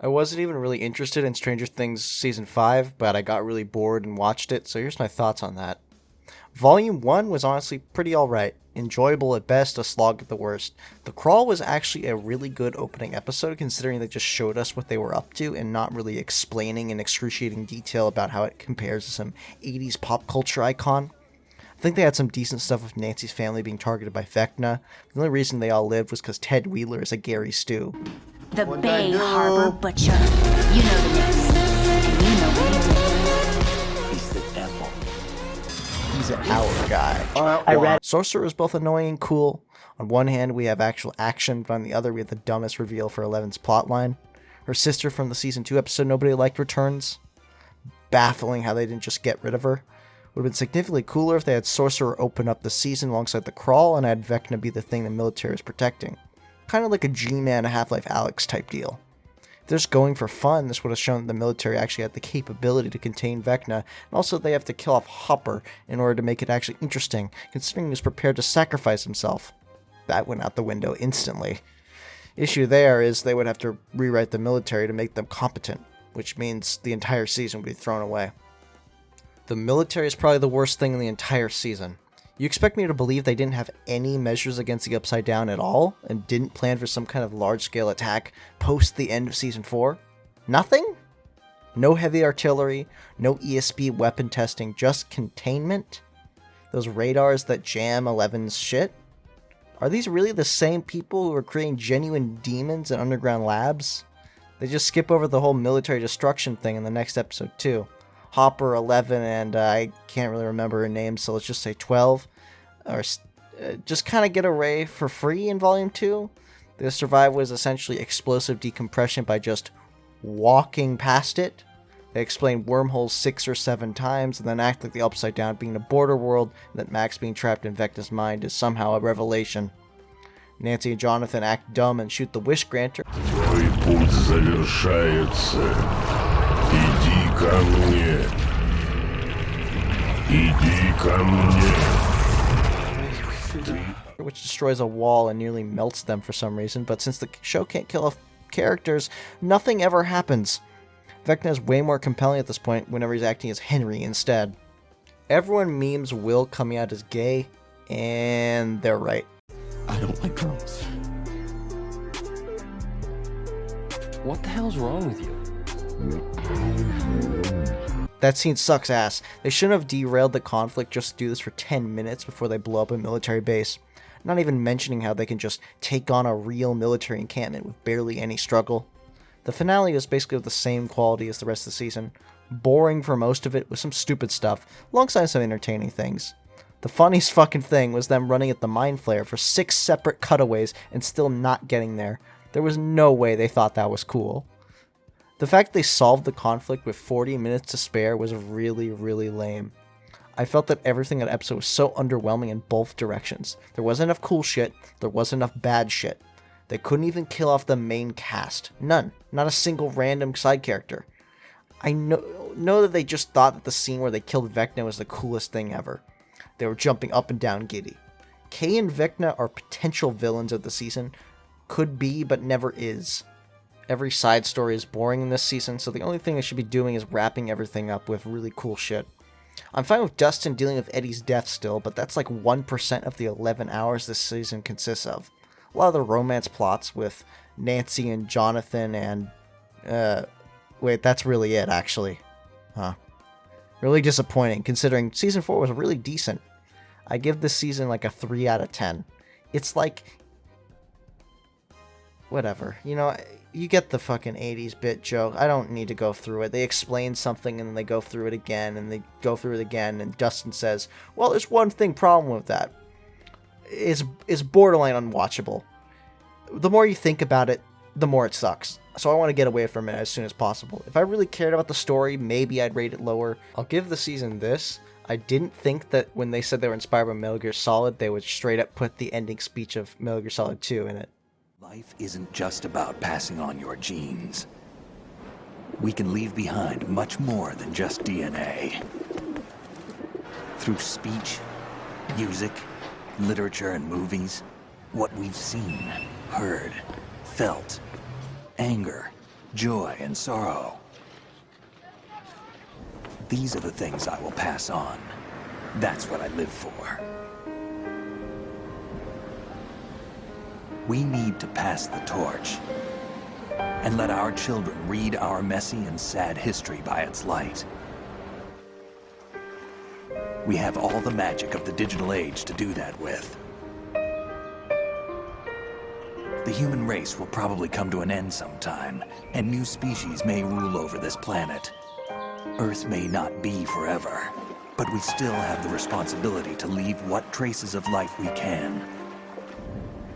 I wasn't even really interested in Stranger Things Season 5, but I got really bored and watched it, so here's my thoughts on that. Volume 1 was honestly pretty alright. Enjoyable at best, a slog at the worst. The Crawl was actually a really good opening episode, considering they just showed us what they were up to and not really explaining in excruciating detail about how it compares to some 80s pop culture icon. I think they had some decent stuff with Nancy's family being targeted by Vecna. The only reason they all lived was because Ted Wheeler is a Gary Stew. The Bay Harbor Butcher. You know the next. And you know what he did. He's the devil. He's an our guy. Sorcerer is both annoying and cool. On one hand, we have actual action, but on the other, we have the dumbest reveal for Eleven's plotline. Her sister from the Season 2 episode Nobody Liked returns. Baffling how they didn't just get rid of her. Would have been significantly cooler if they had Sorcerer open up the season alongside the Crawl and had Vecna be the thing the military is protecting. Kind of like a G-Man, Half-Life Alyx type deal. If they're just going for fun, this would have shown that the military actually had the capability to contain Vecna, and also they have to kill off Hopper in order to make it actually interesting, considering he was prepared to sacrifice himself. That went out the window instantly. Issue there is they would have to rewrite the military to make them competent, which means the entire season would be thrown away. The military is probably the worst thing in the entire season. You expect me to believe they didn't have any measures against the Upside Down at all, and didn't plan for some kind of large-scale attack post the end of Season 4? Nothing? No heavy artillery, no ESP weapon testing, just containment? Those radars that jam Eleven's shit? Are these really the same people who are creating genuine demons in underground labs? They just skip over the whole military destruction thing in the next episode too. Hopper, 11, and I can't really remember her name, so let's just say 12. Or just kind of get away for free in Volume 2. The survival was essentially explosive decompression by just walking past it. They explain wormholes 6 or 7 times, and then act like the Upside Down being a border world, and that Max being trapped in Vecna's mind is somehow a revelation. Nancy and Jonathan act dumb and shoot the Wish Granter. Твой путь завершается. Иди ко мне. Иди ко мне. Which destroys a wall and nearly melts them for some reason, but since the show can't kill off characters, nothing ever happens. Vecna is way more compelling at this point whenever he's acting as Henry instead. Everyone memes Will coming out as gay, and they're right. I don't like girls. What the hell's wrong with you? That scene sucks ass. They shouldn't have derailed the conflict just to do this for 10 minutes before they blow up a military base. Not even mentioning how they can just take on a real military encampment with barely any struggle. The finale was basically of the same quality as the rest of the season. Boring for most of it with some stupid stuff, alongside some entertaining things. The funniest fucking thing was them running at the Mind Flayer for 6 separate cutaways and still not getting there. There was no way they thought that was cool. The fact they solved the conflict with 40 minutes to spare was really, really lame. I felt that everything in that episode was so underwhelming in both directions. There wasn't enough cool shit, there wasn't enough bad shit. They couldn't even kill off the main cast. None. Not a single random side character. I know that they just thought that the scene where they killed Vecna was the coolest thing ever. They were jumping up and down giddy. Kay and Vecna are potential villains of the season. Could be, but never is. Every side story is boring in this season, so the only thing they should be doing is wrapping everything up with really cool shit. I'm fine with Dustin dealing with Eddie's death still, but that's like 1% of the 11 hours this season consists of. A lot of the romance plots with Nancy and Jonathan and... wait, that's really it, actually. Huh. Really disappointing, considering Season 4 was really decent. I give this season like a 3 out of 10. It's like... whatever. You know, you get the fucking 80s bit joke. I don't need to go through it. They explain something and then they go through it again and they go through it again, and Dustin says, well, there's one problem with that. It's borderline unwatchable. The more you think about it, the more it sucks. So I want to get away from it as soon as possible. If I really cared about the story, maybe I'd rate it lower. I'll give the season this. I didn't think that when they said they were inspired by Metal Gear Solid, they would straight up put the ending speech of Metal Gear Solid 2 in it. Life isn't just about passing on your genes. We can leave behind much more than just DNA. Through speech, music, literature, and movies, what we've seen, heard, felt, anger, joy and sorrow. These are the things I will pass on. That's what I live for. We need to pass the torch and let our children read our messy and sad history by its light. We have all the magic of the digital age to do that with. The human race will probably come to an end sometime, and new species may rule over this planet. Earth may not be forever, but we still have the responsibility to leave what traces of life we can.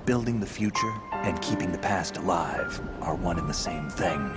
Building the future and keeping the past alive are one and the same thing.